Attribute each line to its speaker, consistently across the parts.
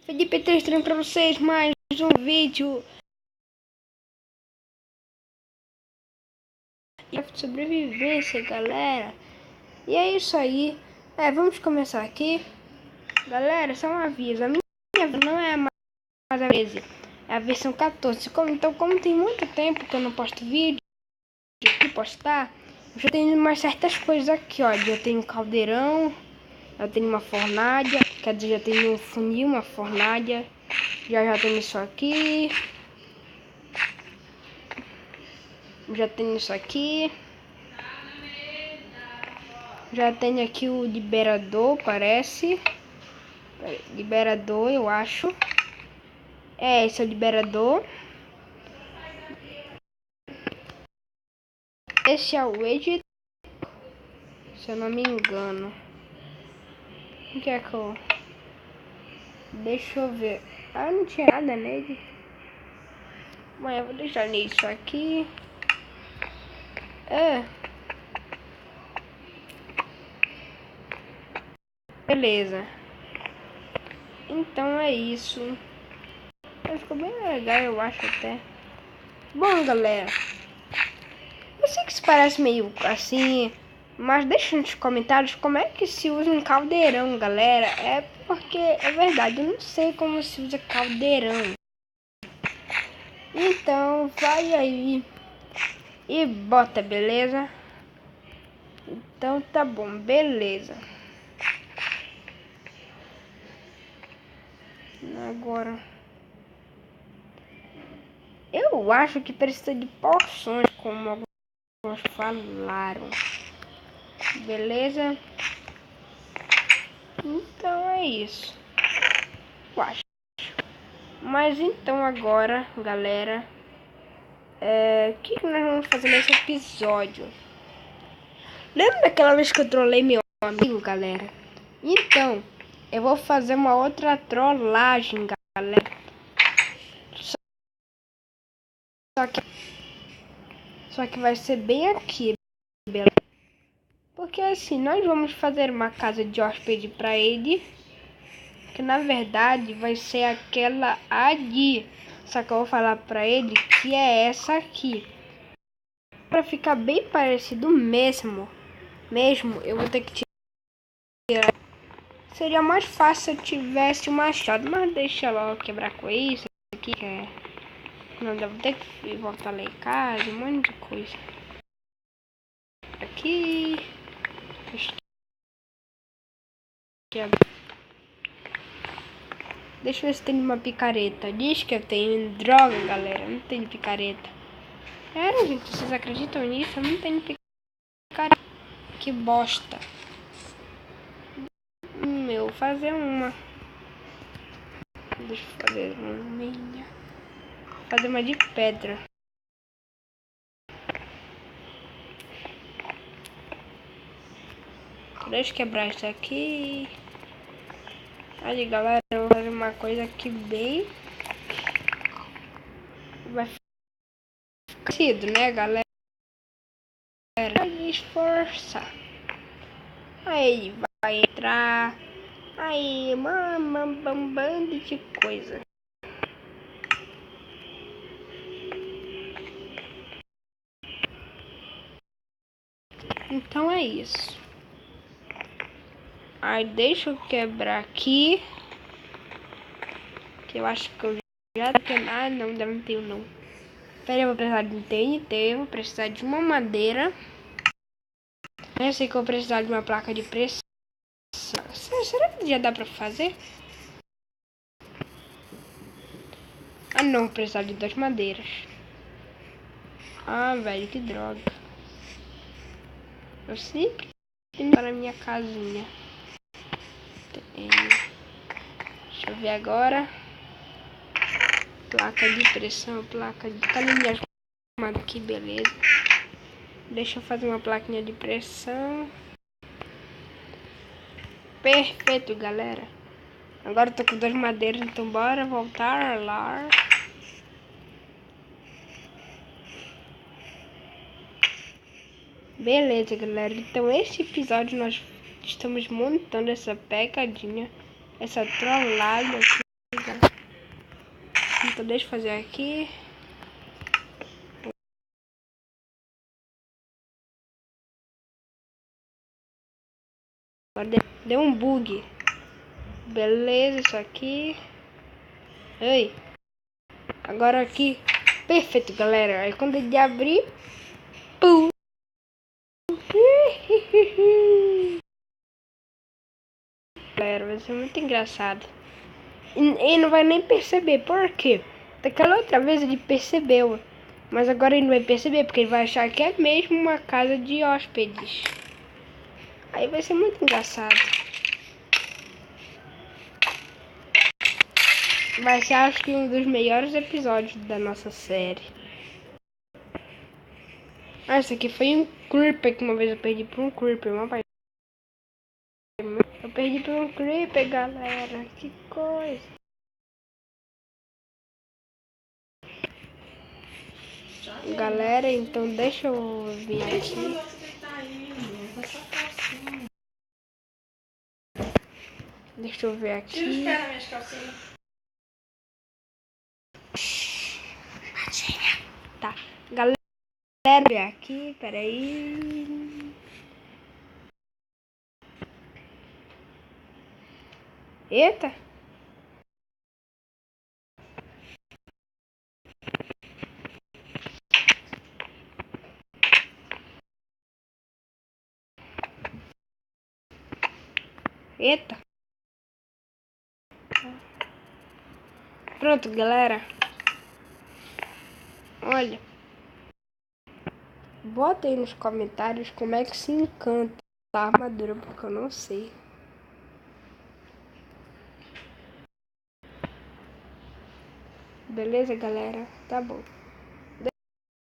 Speaker 1: Felipe trazendo pra vocês mais um vídeo de sobrevivência, galera. E é isso aí. Vamos começar aqui. Galera, só um aviso. A minha não é mais a 13, é a versão 14. Então, como tem muito tempo que eu não posto vídeo, de postar, eu já tenho mais certas coisas aqui, ó. Eu tenho um caldeirão, eu tenho uma fornalha, quer dizer, já tenho um funil, uma fornalha. Já tenho isso aqui. Já tenho isso aqui. Já tenho aqui o liberador, parece. Liberador, eu acho. Esse é o liberador. Esse é o editor, se eu não me engano. O que é que eu... Deixa eu ver. Não tinha nada nele. Mas eu vou deixar nisso aqui. Beleza. Então é isso. Ficou bem legal, eu acho até. Bom, galera. Eu sei que isso parece meio assim, mas deixa nos comentários como é que se usa um caldeirão, galera. É porque é verdade, eu não sei como se usa caldeirão. Então vai aí e bota, beleza? Então tá bom, beleza. Agora eu acho que precisa de porções, como alguns falaram. Beleza? Então é isso. Eu acho. Mas então agora, galera, o que nós vamos fazer nesse episódio? Lembra daquela vez que eu trolei meu amigo, galera? Então, eu vou fazer uma outra trollagem, galera. Só que vai ser bem aqui, beleza? Porque assim, nós vamos fazer uma casa de hóspede pra ele, que na verdade vai ser aquela ali. Só que eu vou falar pra ele que é essa aqui. Pra ficar bem parecido mesmo, eu vou ter que tirar. Seria mais fácil se eu tivesse um machado, mas deixa logo quebrar com isso aqui, que é... Não, deve ter que voltar lá em casa, um monte de coisa. Aqui... Deixa eu ver se tem uma picareta. Diz que eu tenho droga, galera. Não tenho picareta. Gente, vocês acreditam nisso? Eu não tenho picareta. Que bosta. Eu vou fazer uma. Deixa eu fazer uma minha. Fazer uma de pedra. Deixa eu quebrar isso aqui. Aí, galera, eu vou fazer uma coisa aqui bem... Vai ficar parecido, né, galera? Vai esforçar. Aí, vai entrar. Aí, um bando de coisa. Então é isso. Aí deixa eu quebrar aqui. Que eu acho que eu já tenho. Não, ainda não tenho não. Pera, eu vou precisar de um TNT. Vou precisar de uma madeira. Eu sei que eu vou precisar de uma placa de pressão. Será que já dá pra fazer? Não, vou precisar de 2 madeiras. Velho, que droga. Eu sempre tenho para minha casinha. Deixa eu ver agora. Placa de pressão, placa de... Cadê minhas tomadas aqui, beleza. Deixa eu fazer uma plaquinha de pressão. Perfeito, galera. Agora eu tô com 2 madeiras, então bora voltar lá. Beleza, galera. Então esse episódio nós estamos montando essa pegadinha, essa trollada aqui. Então deixa eu fazer aqui. Agora deu um bug. Beleza, isso aqui. Ei. Agora aqui. Perfeito, galera. Aí quando ele abrir. Pum. Galera, vai ser muito engraçado. E não vai nem perceber. Por quê? Daquela outra vez ele percebeu. Mas agora ele não vai perceber. Porque ele vai achar que é mesmo uma casa de hóspedes. Aí vai ser muito engraçado. Vai ser, acho que, um dos melhores episódios da nossa série. Ah, esse aqui foi um creeper que uma vez eu perdi por um creeper. Eu perdi por um creeper, galera. Que coisa. Galera, então deixa eu vir aqui. Deixa eu ver aqui. Tá, galera, aqui, peraí. Eita. Eita. Pronto, galera. Olha. Bota aí nos comentários como é que se encanta a armadura, porque eu não sei. Beleza, galera? Tá bom.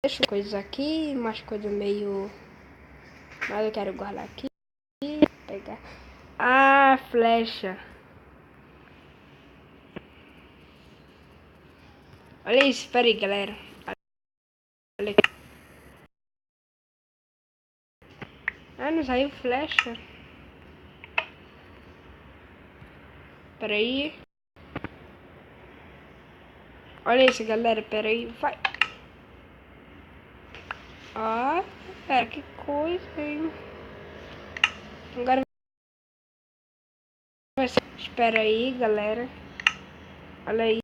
Speaker 1: Deixa coisas aqui, mais coisa meio... Mas eu quero guardar aqui. Pegar. Ah, flecha. Olha isso, espera aí, galera. Olha aqui. Ah, não saiu flecha. Espera aí. Olha isso, galera. Espera aí. Vai. Ah, cara, que coisa, hein? Agora vai ser... Espera aí, galera. Olha aí.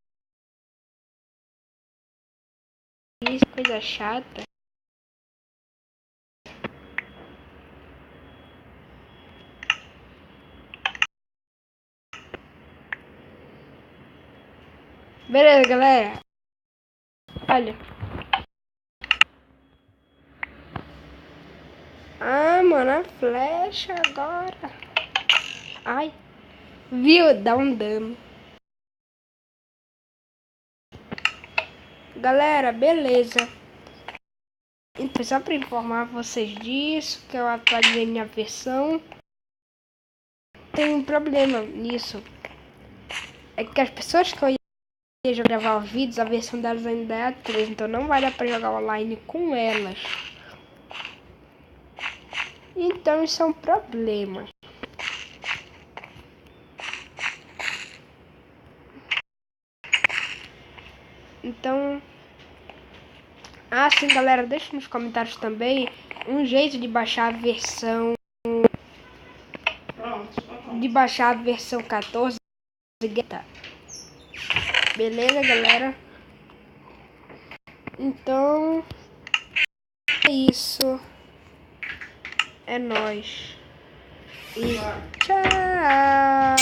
Speaker 1: Isso, coisa chata. Beleza, galera. Olha. Ah, mano, a flecha agora. Ai. Viu? Dá um dano. Galera, beleza. Então, só para informar vocês disso, que eu atualizei minha versão. Tem um problema nisso. É que as pessoas que eu ia gravar os vídeos, a versão delas ainda é a 3, então não vai dar para jogar online com elas. Então isso é um problema. Então... Ah, sim, galera, deixa nos comentários também um jeito de baixar a versão... De baixar a versão 14. Beleza, galera? Então... É isso. É nóis. E tchau!